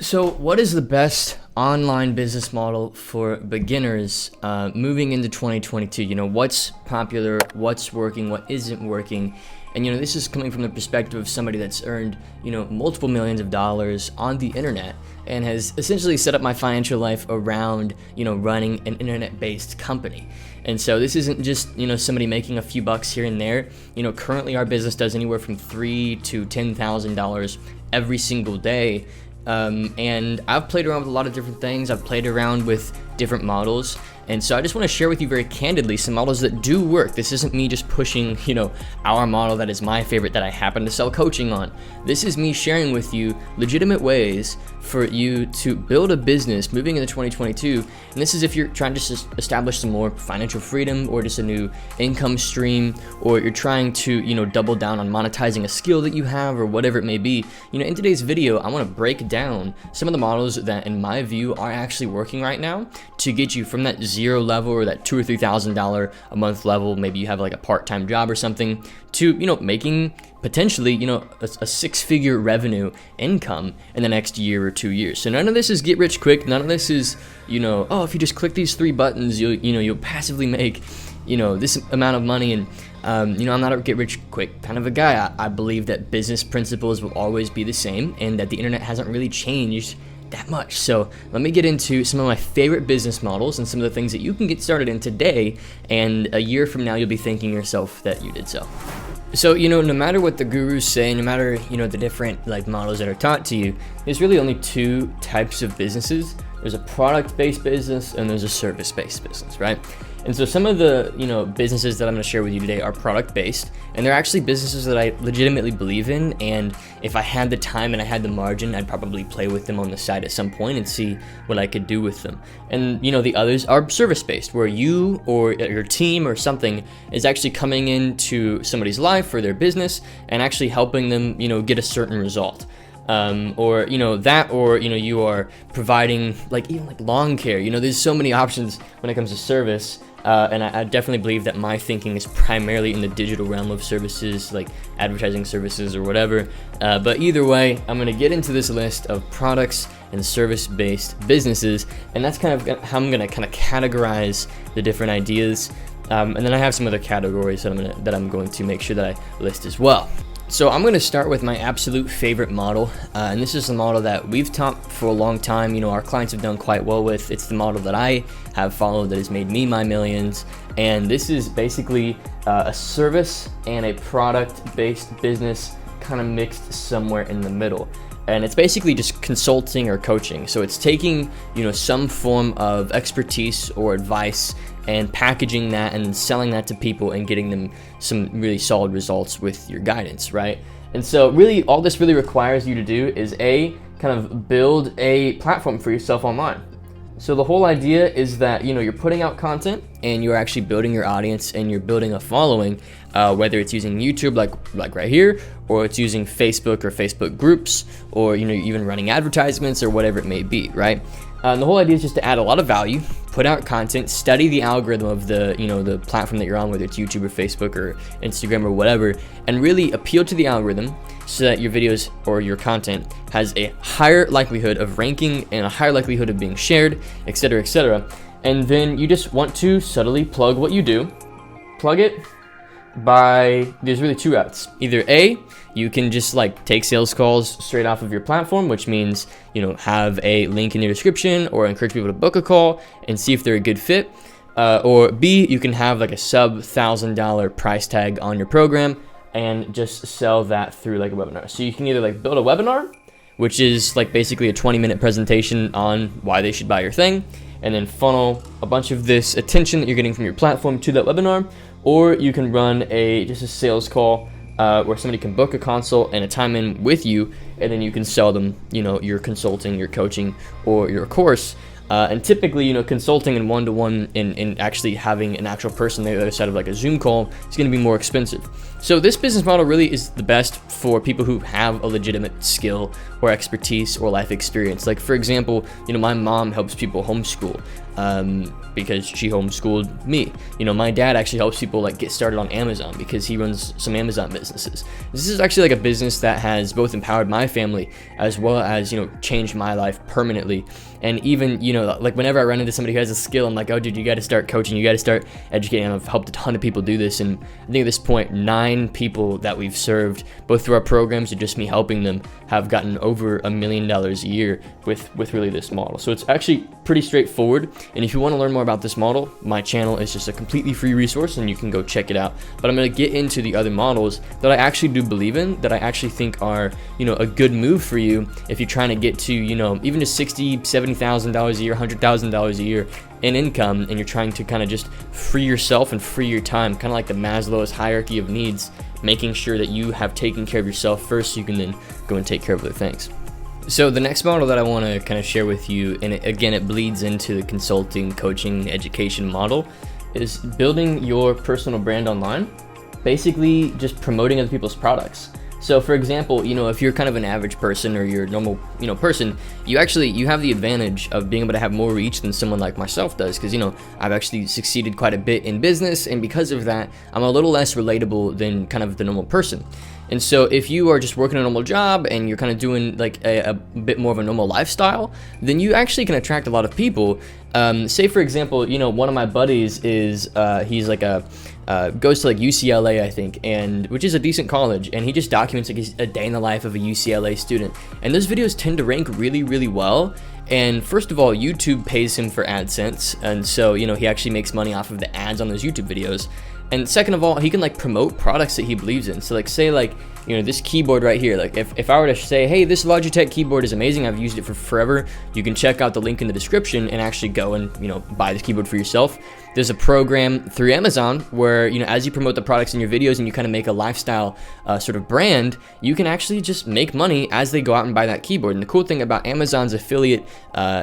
So what is the best online business model for beginners moving into 2022? What's popular, what's working, what isn't working? And, this is coming from the perspective of somebody that's earned, multiple millions of dollars on the internet and has essentially set up my financial life around, running an internet-based company. And so this isn't just, somebody making a few bucks here and there. Currently our business does anywhere from $3,000 to $10,000 every single day. And I've played around with a lot of different things. I've played around with different models. And so I just want to share with you very candidly some models that do work. This isn't me just pushing, our model that is my favorite that I happen to sell coaching on. This is me sharing with you legitimate ways for you to build a business moving into 2022. And this is if you're trying to just establish some more financial freedom or just a new income stream, or you're trying to, double down on monetizing a skill that you have or whatever it may be. In today's video, I want to break down some of the models that in my view are actually working right now to get you from that zero level or that $2,000 or $3,000 a month level. Maybe you have like a part-time job or something to, making potentially, a six-figure revenue income in the next year or 2 years. So none of this is get rich quick. None of this is, if you just click these 3 buttons, you'll passively make, this amount of money. And, I'm not a get rich quick kind of a guy. I believe that business principles will always be the same and that the internet hasn't really changed that much. So let me get into some of my favorite business models and some of the things that you can get started in today, and a year from now you'll be thanking yourself that you did so. So, no matter what the gurus say, no matter, the different models that are taught to you, there's really only 2 types of businesses. There's a product-based business and there's a service-based business, right? And so some of the, businesses that I'm going to share with you today are product-based, and they're actually businesses that I legitimately believe in. And if I had the time and I had the margin, I'd probably play with them on the side at some point and see what I could do with them. And, the others are service-based, where you or your team or something is actually coming into somebody's life or their business and actually helping them, get a certain result. Or you are providing even lawn care. There's so many options when it comes to service. And I definitely believe that my thinking is primarily in the digital realm of services, like advertising services or whatever. But either way, I'm going to get into this list of products and service-based businesses, and that's kind of how I'm going to categorize the different ideas. And then I have some other categories that I'm going to make sure that I list as well. So I'm going to start with my absolute favorite model, and this is the model that we've taught for a long time. Our clients have done quite well with. It's the model that I have followed that has made me my millions, and this is basically a service and a product-based business kind of mixed somewhere in the middle. And it's basically just consulting or coaching. So it's taking, some form of expertise or advice and packaging that and selling that to people and getting them some really solid results with your guidance, right? And so really all this really requires you to do is kind of build a platform for yourself online. So the whole idea is that, you're putting out content and you're actually building your audience and you're building a following, whether it's using YouTube like right here, or it's using Facebook or Facebook groups, or, even running advertisements or whatever it may be, right? And the whole idea is just to add a lot of value, put out content, study the algorithm of the platform that you're on, whether it's YouTube or Facebook or Instagram or whatever, and really appeal to the algorithm so that your videos or your content has a higher likelihood of ranking and a higher likelihood of being shared, etc., etc. And then you just want to subtly plug what you do. Plug it by, there's really 2 routes. Either A, you can just take sales calls straight off of your platform, which means, have a link in your description or encourage people to book a call and see if they're a good fit. Or B, you can have a sub $1,000 price tag on your program and just sell that through a webinar. So you can either build a webinar, which is basically a 20-minute presentation on why they should buy your thing, and then funnel a bunch of this attention that you're getting from your platform to that webinar. Or you can run just a sales call where somebody can book a consult and a time in with you, and then you can sell them, your consulting, your coaching, or your course. And typically, consulting in one-to-one and actually having an actual person on the other side of a Zoom call is going to be more expensive. So this business model really is the best for people who have a legitimate skill or expertise or life experience. For example, my mom helps people homeschool. because she homeschooled me. You know, my dad actually helps people like get started on Amazon because he runs some Amazon businesses. This is actually like a business that has both empowered my family as well as, you know, changed my life permanently. And even, you know, like whenever I run into somebody who has a skill, I'm like, oh dude, you got to start coaching, you got to start educating. And I've helped a ton of people do this, and I think at this point 9 people that we've served both through our programs or just me helping them have gotten over $1 million a year with really this model. So it's actually pretty straightforward, and if you want to learn more about this model, my channel is just a completely free resource and you can go check it out. But I'm going to get into the other models that I actually do believe in, that I actually think are, you know, a good move for you if you're trying to get to, you know, even just $60,000-$70,000 a year, $100,000 a year in income, and you're trying to kind of just free yourself and free your time, kind of like the Maslow's hierarchy of needs, making sure that you have taken care of yourself first so you can then go and take care of other things. So the next model that I want to kind of share with you, and it bleeds into the consulting, coaching, education model, is building your personal brand online, basically just promoting other people's products. So for example, you know, if you're kind of an average person or you're a normal, you know, person, you have the advantage of being able to have more reach than someone like myself does, because, you know, I've actually succeeded quite a bit in business, and because of that, I'm a little less relatable than kind of the normal person. And so if you are just working a normal job and you're kind of doing like a bit more of a normal lifestyle, then you actually can attract a lot of people. Say for example, you know, one of my buddies is he's like goes to like UCLA, I think, and which is a decent college, and he just documents like a day in the life of a UCLA student, and those videos tend to rank really, really well. And first of all, YouTube pays him for AdSense, and so, you know, he actually makes money off of the ads on those YouTube videos. And second of all, he can like promote products that he believes in. So like say like, you know, this keyboard right here, like if I were to say, hey, this Logitech keyboard is amazing, I've used it for forever, you can check out the link in the description and actually go and, you know, buy this keyboard for yourself. There's a program through Amazon where, you know, as you promote the products in your videos and you kind of make a lifestyle sort of brand, you can actually just make money as they go out and buy that keyboard. And the cool thing about Amazon's affiliate,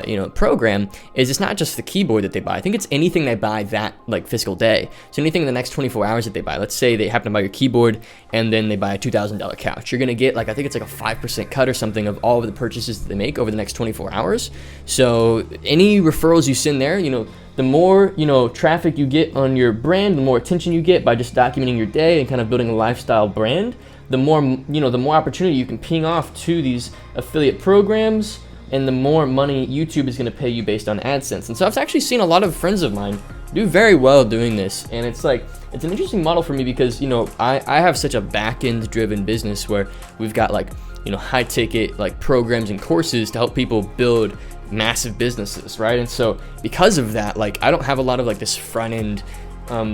you know, program is it's not just the keyboard that they buy. I think it's anything they buy that like fiscal day. So anything in the next 24 hours that they buy. Let's say they happen to buy your keyboard and then they buy a $2,000 couch. You're gonna get like, I think it's like a 5% cut or something of all of the purchases that they make over the next 24 hours. So any referrals you send there, you know, the more, you know, traffic you get on your brand, the more attention you get by just documenting your day and kind of building a lifestyle brand, the more, you know, the more opportunity you can ping off to these affiliate programs, and the more money YouTube is going to pay you based on AdSense. And so I've actually seen a lot of friends of mine do very well doing this, and it's like, it's an interesting model for me because, you know, I have such a back-end driven business where we've got like, you know, high ticket like programs and courses to help people build massive businesses, right? And so because of that, like I don't have a lot of like this front end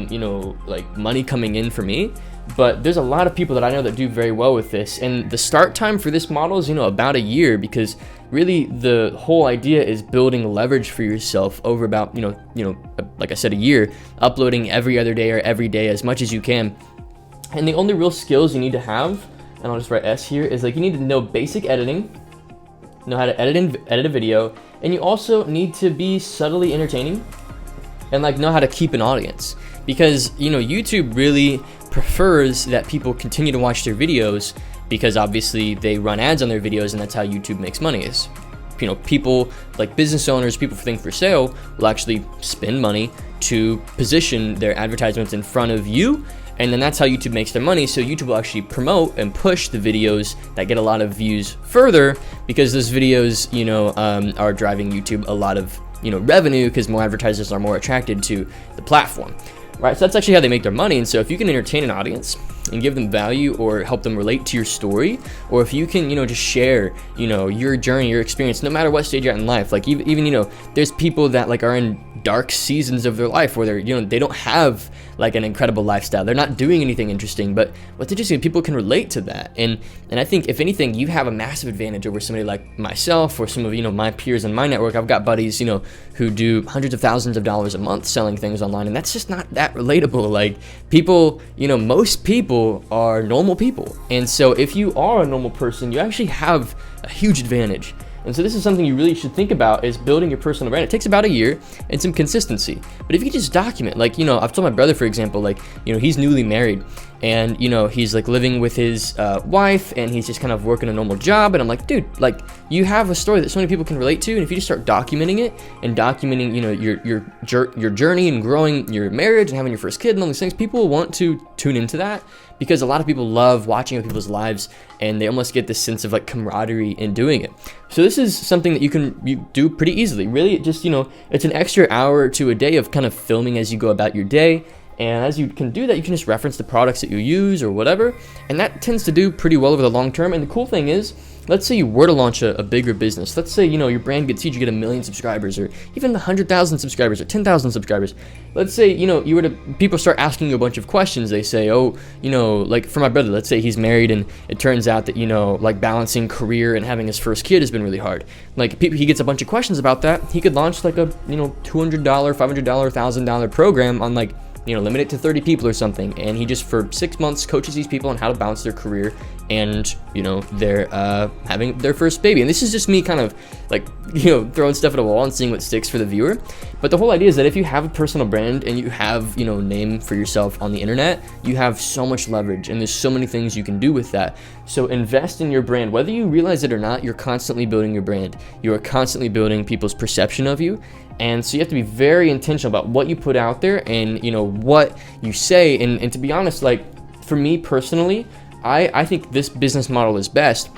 you know, like money coming in for me, but there's a lot of people that I know that do very well with this. And the start time for this model is, you know, about a year, because really the whole idea is building leverage for yourself over about, you know, like I said, a year, uploading every other day or every day as much as you can. And the only real skills you need to have, and I'll just write S here, is like you need to know basic editing, know how to edit a video, and you also need to be subtly entertaining and like know how to keep an audience, because, you know, YouTube really prefers that people continue to watch their videos because obviously they run ads on their videos, and that's how YouTube makes money. Is, you know, people like business owners, people for things for sale will actually spend money to position their advertisements in front of you, and then that's how YouTube makes their money. So YouTube will actually promote and push the videos that get a lot of views further, because those videos, you know, are driving YouTube a lot of, you know, revenue, because more advertisers are more attracted to the platform, right? So that's actually how they make their money. And so if you can entertain an audience and give them value or help them relate to your story, or if you can, you know, just share, you know, your journey, your experience, no matter what stage you're at in life. Like even, you know, there's people that like are in dark seasons of their life where they're, you know, they don't have like an incredible lifestyle. They're not doing anything interesting, but what's interesting, people can relate to that. And I think if anything, you have a massive advantage over somebody like myself or some of, you know, my peers in my network. I've got buddies, you know, who do hundreds of thousands of dollars a month selling things online, and that's just not that relatable. Like people, you know, most people are normal people. And so if you are a normal person, you actually have a huge advantage. And so this is something you really should think about, is building your personal brand. It takes about a year and some consistency. But if you could just document, like, you know, I've told my brother, for example, like, you know, he's newly married, and, you know, he's like living with his wife, and he's just kind of working a normal job. And I'm like, dude, like, you have a story that so many people can relate to. And if you just start documenting it and documenting, you know, your journey and growing your marriage and having your first kid and all these things, people will want to tune into that, because a lot of people love watching other people's lives, and they almost get this sense of like camaraderie in doing it. So this is something that you do pretty easily. Really, it just, you know, it's an extra hour or two a day of kind of filming as you go about your day. And as you can do that, you can just reference the products that you use or whatever. And that tends to do pretty well over the long term. And the cool thing is, let's say you were to launch a bigger business. Let's say, you know, your brand gets huge, you get 1 million subscribers, or even 100,000 subscribers, or 10,000 subscribers. Let's say, you know, people start asking you a bunch of questions. They say, oh, you know, like for my brother, let's say he's married, and it turns out that, you know, like balancing career and having his first kid has been really hard. Like he gets a bunch of questions about that. He could launch like a, you know, $200, $500, $1,000 program on, like, you know, limit it to 30 people or something, and he just for 6 months coaches these people on how to balance their career and, you know, they're having their first baby. And this is just me kind of like, you know, throwing stuff at a wall and seeing what sticks for the viewer. But the whole idea is that if you have a personal brand and you have, you know, name for yourself on the internet, you have so much leverage, and there's so many things you can do with that. So invest in your brand. Whether you realize it or not, you're constantly building your brand. You are constantly building people's perception of you. And so you have to be very intentional about what you put out there, and, you know, what you say. And to be honest, like for me personally, I think this business model is best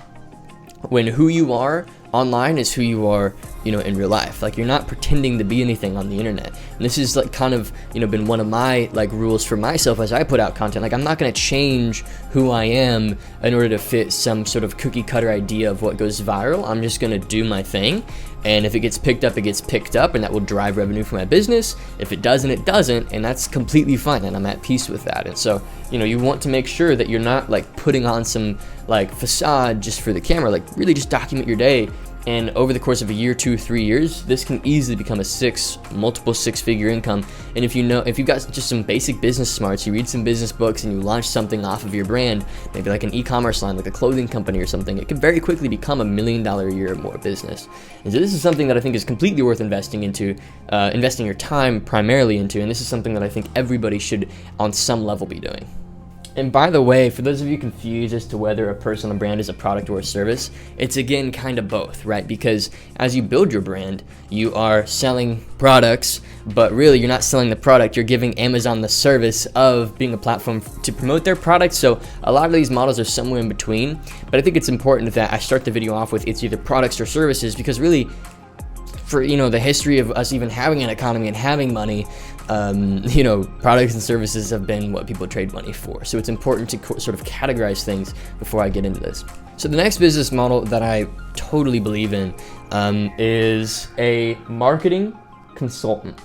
when who you are online is who you are, you know, in real life. Like, you're not pretending to be anything on the internet. And this is like kind of, you know, been one of my like rules for myself as I put out content. Like, I'm not going to change who I am in order to fit some sort of cookie cutter idea of what goes viral. I'm just going to do my thing. And if it gets picked up, it gets picked up, and that will drive revenue for my business. If it doesn't, it doesn't, and that's completely fine, and I'm at peace with that. And so, you know, you want to make sure that you're not like putting on some like facade just for the camera. Like, really just document your day. And over the course of a year, 2, 3 years, this can easily become a multiple six-figure income. And if you've got just some basic business smarts, you read some business books and you launch something off of your brand, maybe like an e-commerce line, like a clothing company or something, it can very quickly become $1 million a year or more business. And so this is something that I think is completely worth investing into, investing your time primarily into. And this is something that I think everybody should, on some level, be doing. And by the way, for those of you confused as to whether a personal brand is a product or a service, it's again kind of both, right? Because as you build your brand, you are selling products, but really you're not selling the product. You're giving Amazon the service of being a platform to promote their product. So a lot of these models are somewhere in between. But I think it's important that I start the video off with it's either products or services, because really, for, you know, the history of us even having an economy and having money, you know, products and services have been what people trade money for. So it's important to sort of categorize things before I get into this. So the next business model that I totally believe in is a marketing consultant.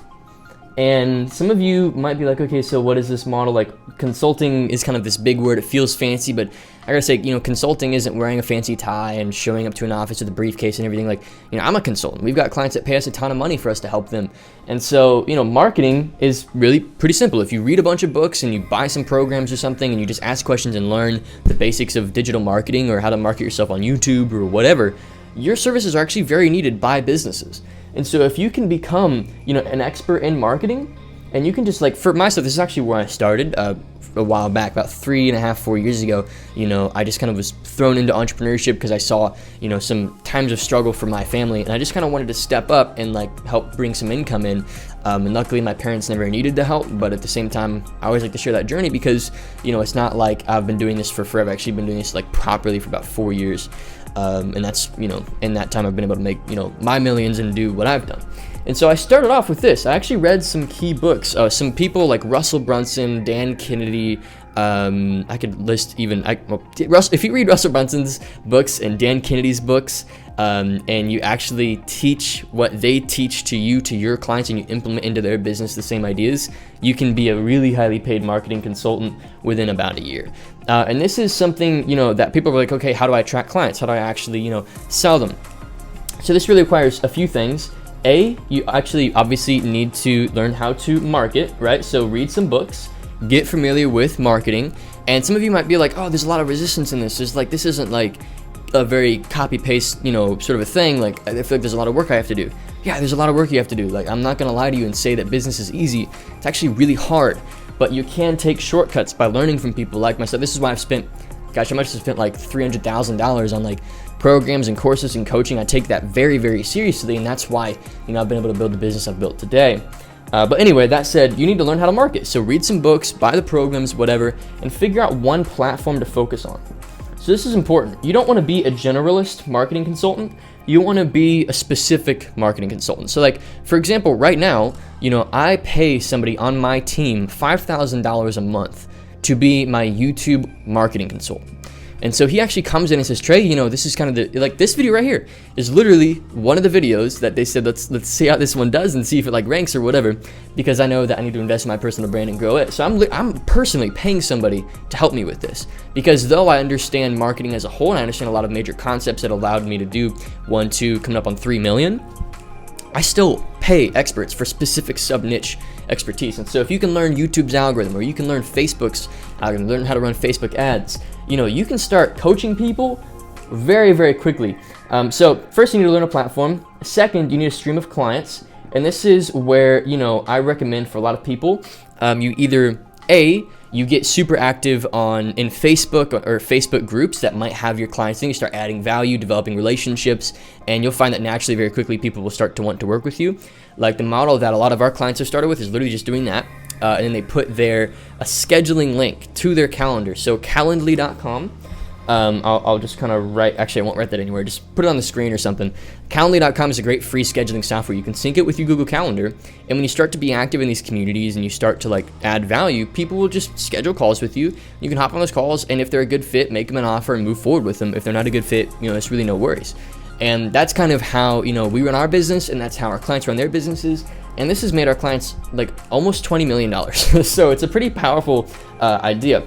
And some of you might be like, okay, so what is this model? Like, consulting is kind of this big word. It feels fancy, but I gotta say, you know, consulting isn't wearing a fancy tie and showing up to an office with a briefcase and everything. Like, you know, I'm a consultant. We've got clients that pay us a ton of money for us to help them. And so, you know, marketing is really pretty simple. If you read a bunch of books and you buy some programs or something and you just ask questions and learn the basics of digital marketing or how to market yourself on YouTube or whatever, your services are actually very needed by businesses. And so if you can become, you know, an expert in marketing, and you can just, like, for myself, this is actually where I started a while back, about 3.5, 4 years ago. You know, I just kind of was thrown into entrepreneurship because I saw, you know, some times of struggle for my family, and I just kind of wanted to step up and like help bring some income in. And luckily my parents never needed the help, but at the same time, I always like to share that journey because, you know, it's not like I've been doing this for forever. I've actually been doing this like properly for about 4 years. And that's, you know, in that time I've been able to make, you know, my millions and do what I've done. And so I started off with this. I actually read some key books. Some people like Russell Brunson, Dan Kennedy. I could list even, if you read Russell Brunson's books and Dan Kennedy's books, and you actually teach what they teach to you, to your clients, and you implement into their business the same ideas, you can be a really highly paid marketing consultant within about a year. And this is something, you know, that people are like, okay, how do I attract clients? How do I actually, you know, sell them? So this really requires a few things. You actually obviously need to learn how to market, right? So read some books, get familiar with marketing. And some of you might be like, oh, there's a lot of resistance in this. There's like, this isn't like a very copy paste, sort of a thing. Like, I feel like there's a lot of work I have to do. Yeah, there's a lot of work you have to do. Like, I'm not gonna lie to you and say that business is easy. It's actually really hard, but you can take shortcuts by learning from people like myself. This is why I must have spent like $300,000 on like programs and courses and coaching. I take that very, very seriously, and that's why, I've been able to build the business I've built today. But anyway, that said, you need to learn how to market. So read some books, buy the programs, whatever, and figure out one platform to focus on. So this is important. You don't want to be a generalist marketing consultant. You want to be a specific marketing consultant. So like, for example, right now, I pay somebody on my team $5,000 a month to be my YouTube marketing consultant. And so he actually comes in and says, Trey, this is kind of this video right here is literally one of the videos that they said, let's see how this one does and see if it like ranks or whatever, because I know that I need to invest in my personal brand and grow it. So I'm personally paying somebody to help me with this, because though I understand marketing as a whole and I understand a lot of major concepts that allowed me to do 1, 2, coming up on 3 million, I still pay experts for specific sub-niche expertise. And so if you can learn YouTube's algorithm, or you can learn Facebook's algorithm, learn how to run Facebook ads, you can start coaching people very, very quickly. So first, you need to learn a platform. Second, you need a stream of clients. And this is where, I recommend for a lot of people, you either you get super active in Facebook or Facebook groups that might have your clients. Then you start adding value, developing relationships, and you'll find that naturally, very quickly, people will start to want to work with you. Like the model that a lot of our clients have started with is literally just doing that. And then they put a scheduling link to their calendar. So calendly.com. I'll just kind of actually I won't write that anywhere, just put it on the screen or something. Calendly.com is a great free scheduling software. You can sync it with your Google Calendar, and when you start to be active in these communities and you start to like add value, people will just schedule calls with you. You can hop on those calls, and if they're a good fit, make them an offer and move forward with them. If they're not a good fit, it's really no worries. And that's kind of how we run our business, and that's how our clients run their businesses. And this has made our clients like almost $20 million. So it's a pretty powerful idea.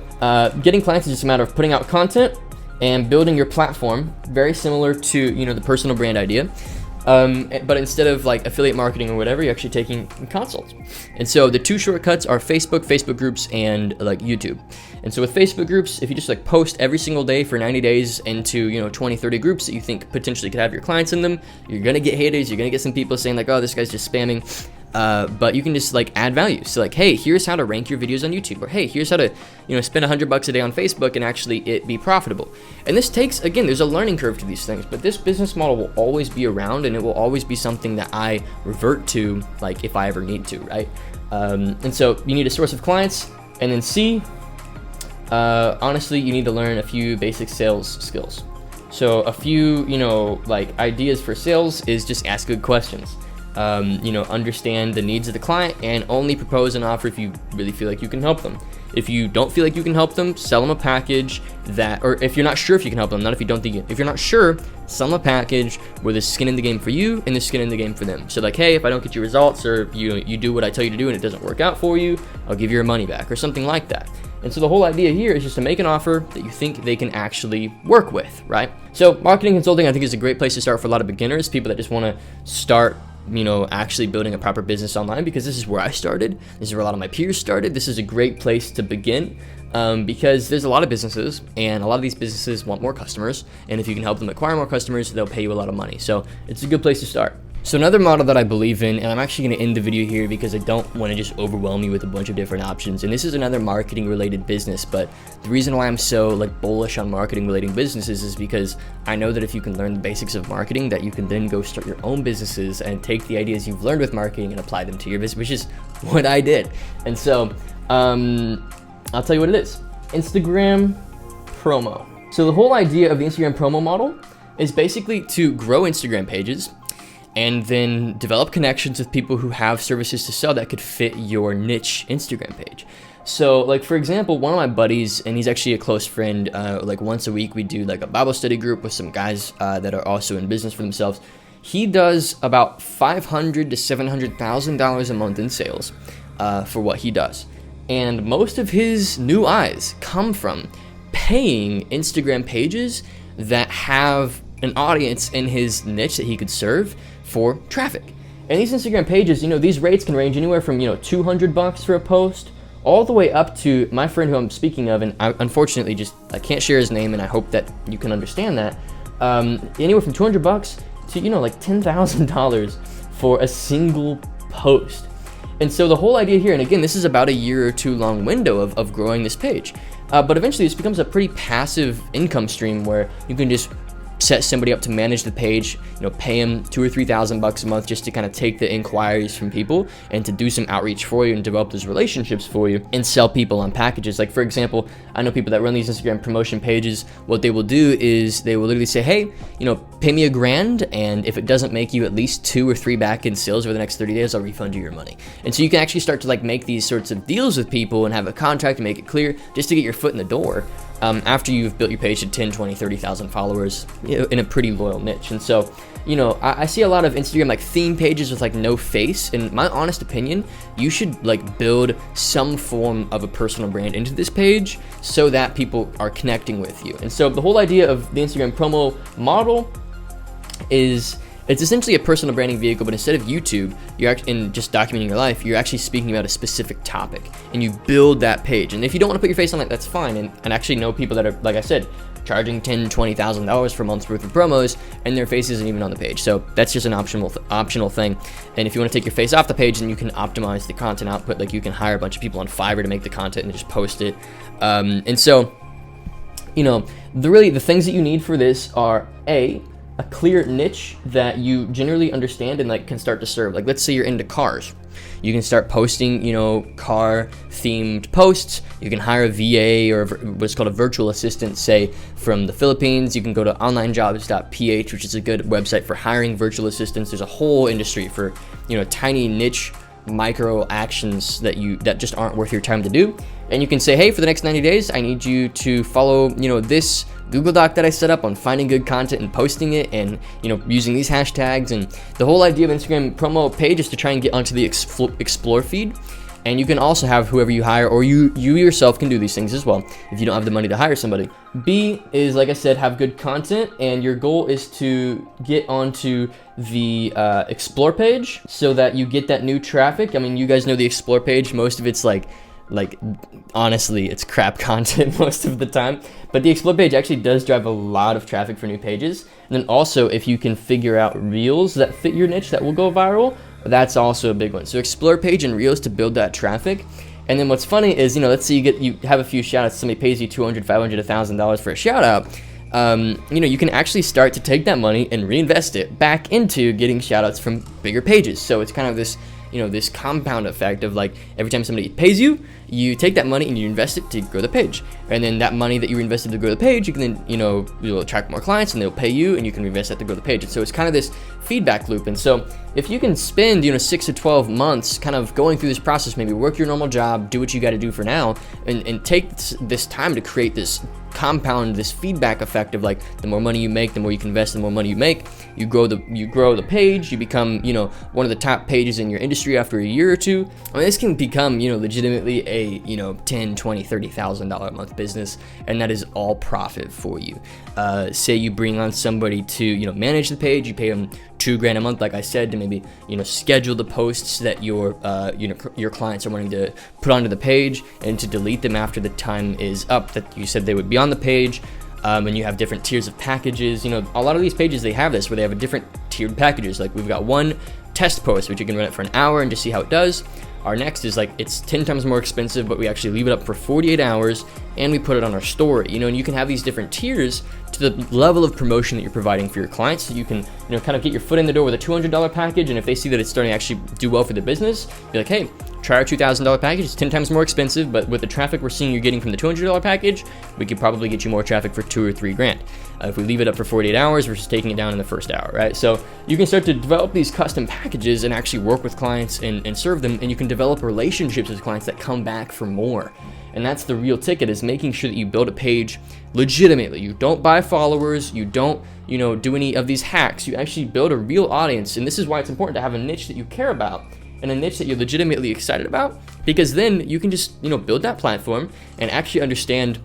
Getting clients is just a matter of putting out content and building your platform, very similar to the personal brand idea. But instead of like affiliate marketing or whatever, you're actually taking consults. And so the two shortcuts are Facebook groups, and like YouTube. And so with Facebook groups, if you just like post every single day for 90 days into 20, 30 groups that you think potentially could have your clients in them, you're gonna get haters, you're gonna get some people saying like, oh, this guy's just spamming. But you can just like add value. So like, hey, here's how to rank your videos on YouTube, or hey, here's how to spend $100 a day on Facebook and actually it be profitable. And this takes, again, there's a learning curve to these things, but this business model will always be around, and it will always be something that I revert to, like if I ever need to, right? And so you need a source of clients, and then C, honestly, you need to learn a few basic sales skills. So a few like ideas for sales is just ask good questions. Understand the needs of the client and only propose an offer if you really feel like you can help them. If you don't feel like you can help them, sell them a package or if you're not sure if you can help them, not if you don't think it. If you're not sure, sell them a package where there's skin in the game for you and there's skin in the game for them. So like, hey, if I don't get your results, or you do what I tell you to do and it doesn't work out for you, I'll give you your money back or something like that. And so the whole idea here is just to make an offer that you think they can actually work with, right? So marketing consulting, I think, is a great place to start for a lot of beginners, people that just want to start actually building a proper business online, because this is where I started. This is where a lot of my peers started. This is a great place to begin, because there's a lot of businesses, and a lot of these businesses want more customers, and if you can help them acquire more customers, they'll pay you a lot of money. So it's a good place to start. So another model that I believe in, and I'm actually going to end the video here because I don't want to just overwhelm you with a bunch of different options, and this is another marketing related business, but the reason why I'm so like bullish on marketing related businesses is because I know that if you can learn the basics of marketing, that you can then go start your own businesses and take the ideas you've learned with marketing and apply them to your business, which is what I did. And so I'll tell you what it is. Instagram promo. So the whole idea of the Instagram promo model is basically to grow Instagram pages and then develop connections with people who have services to sell that could fit your niche Instagram page. So like, for example, one of my buddies, and he's actually a close friend, like once a week we do like a Bible study group with some guys that are also in business for themselves. He does about $500,000 to $700,000 a month in sales for what he does. And most of his new eyes come from paying Instagram pages that have an audience in his niche that he could serve for traffic. And these Instagram pages, these rates can range anywhere from, $200 for a post all the way up to my friend who I'm speaking of, and I unfortunately I can't share his name, and I hope that you can understand that. anywhere from $200 to, you know, like $10,000 for a single post. And so the whole idea here, and again, this is about a year or two long window of growing this page, but eventually this becomes a pretty passive income stream where you can just set somebody up to manage the page, you know, pay them $2,000 or $3,000 a month just to kind of take the inquiries from people and to do some outreach for you and develop those relationships for you and sell people on packages. Like, for example, I know people that run these Instagram promotion pages. What they will do is they will literally say, hey, you know, pay me $1,000, and if it doesn't make you at least 2 or 3 back-end sales over the next 30 days, I'll refund you your money. And so you can actually start to like make these sorts of deals with people and have a contract and make it clear just to get your foot in the door. After you've built your page to 10, 20, 30,000 followers, you know, in a pretty loyal niche. And so, you know, I see a lot of Instagram like theme pages with like no face. In my honest opinion, you should like build some form of a personal brand into this page so that people are connecting with you. And so the whole idea of the Instagram promo model is, it's essentially a personal branding vehicle, but instead of YouTube, you're in just documenting your life, you're actually speaking about a specific topic, and you build that page. And if you don't want to put your face on it, that's fine. And actually know people that are, like I said, charging $10,000, $20,000 for a month's worth of promos, and their face isn't even on the page. So that's just an optional thing. And if you want to take your face off the page, then you can optimize the content output. Like, you can hire a bunch of people on Fiverr to make the content and just post it. And so, you know, the things that you need for this are a clear niche that you generally understand and like can start to serve. Like, let's say you're into cars, you can start posting, you know, car themed posts. You can hire a VA or what's called a virtual assistant, say from the Philippines. You can go to onlinejobs.ph, which is a good website for hiring virtual assistants. There's a whole industry for, you know, tiny niche micro actions that just aren't worth your time to do. And you can say, hey, for the next 90 days, I need you to follow, you know, this Google Doc that I set up on finding good content and posting it, and, you know, using these hashtags. And the whole idea of Instagram promo page is to try and get onto the explore feed. And you can also have whoever you hire, or you yourself can do these things as well if you don't have the money to hire somebody. B is, like I said, have good content, and your goal is to get onto the explore page so that you get that new traffic. I mean, you guys know the explore page. Most of it's like honestly, it's crap content most of the time, but the explore page actually does drive a lot of traffic for new pages. And then also, if you can figure out reels that fit your niche that will go viral, that's also a big one. So explore page and reels to build that traffic. And then what's funny is, you know, let's say you have a few shout outs, somebody pays you $200, $500, $1,000 for a shout out. You know, you can actually start to take that money and reinvest it back into getting shout outs from bigger pages. So it's kind of this, you know, this compound effect of like, every time somebody pays you, you take that money and you invest it to grow the page. And then that money that you invested to grow the page, you can then, you know, you'll attract more clients and they'll pay you, and you can reinvest that to grow the page. And so it's kind of this feedback loop. And so if you can spend, you know, 6 to 12 months kind of going through this process, maybe work your normal job, do what you got to do for now, and take this time to create this compound, this feedback effect of like, the more money you make, the more you can invest, the more money you make, you grow the page, you become, you know, one of the top pages in your industry after a year or two. I mean, this can become, you know, legitimately a, you know, $10,000, $20,000, $30,000 a month business, and that is all profit for you. Say you bring on somebody to, you know, manage the page, you pay them $2,000 a month, like I said, to maybe, you know, schedule the posts that your clients are wanting to put onto the page, and to delete them after the time is up that you said they would be on the page. And you have different tiers of packages. You know, a lot of these pages, they have this where they have a different tiered packages. Like, we've got one test post, which you can run it for an hour and just see how it does. Our next is like, it's 10 times more expensive, but we actually leave it up for 48 hours and we put it on our story, you know. And you can have these different tiers to the level of promotion that you're providing for your clients. So you can, you know, kind of get your foot in the door with a $200 package, and if they see that it's starting to actually do well for the business, be like, hey, try our $2,000 package. It's 10 times more expensive, but with the traffic we're seeing you're getting from the $200 package, we could probably get you more traffic for $2,000 or $3,000. If we leave it up for 48 hours versus taking it down in the first hour, right? So you can start to develop these custom packages and actually work with clients and serve them, and you can develop relationships with clients that come back for more. And that's the real ticket, is making sure that you build a page legitimately. You don't buy followers, you don't, you know, do any of these hacks. You actually build a real audience, and this is why it's important to have a niche that you care about and a niche that you're legitimately excited about, because then you can just, you know, build that platform and actually understand,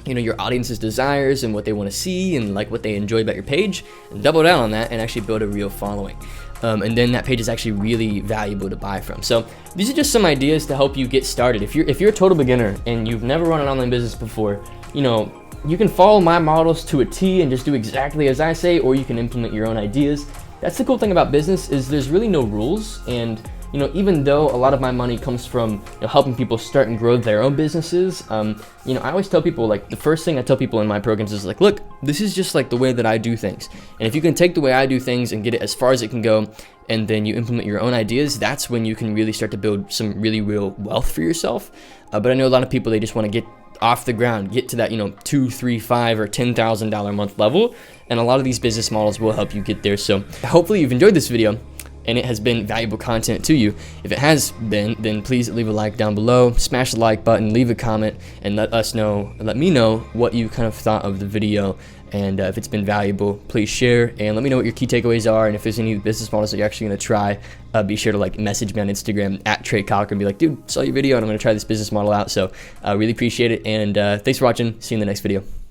you know, your audience's desires and what they want to see and like what they enjoy about your page, and double down on that and actually build a real following. And then that page is actually really valuable to buy from. So these are just some ideas to help you get started. If you're a total beginner and you've never run an online business before, you know, you can follow my models to a T and just do exactly as I say, or you can implement your own ideas. That's the cool thing about business, is there's really no rules. And you know, even though a lot of my money comes from, you know, helping people start and grow their own businesses, you know, I always tell people, like, the first thing I tell people in my programs is like, look, this is just like the way that I do things. And if you can take the way I do things and get it as far as it can go, and then you implement your own ideas, that's when you can really start to build some really real wealth for yourself. But I know a lot of people, they just want to get off the ground, get to that, you know, $2, $3, $5, or $10,000 a month level. And a lot of these business models will help you get there. So hopefully you've enjoyed this video and it has been valuable content to you. If it has been, then please leave a like down below, smash the like button, leave a comment, and let me know what you kind of thought of the video. And if it's been valuable, please share and let me know what your key takeaways are. And if there's any business models that you're actually going to try, be sure to like message me on Instagram at Trey Cockrum and be like, dude, saw your video and I'm going to try this business model out. So I really appreciate it. And thanks for watching. See you in the next video.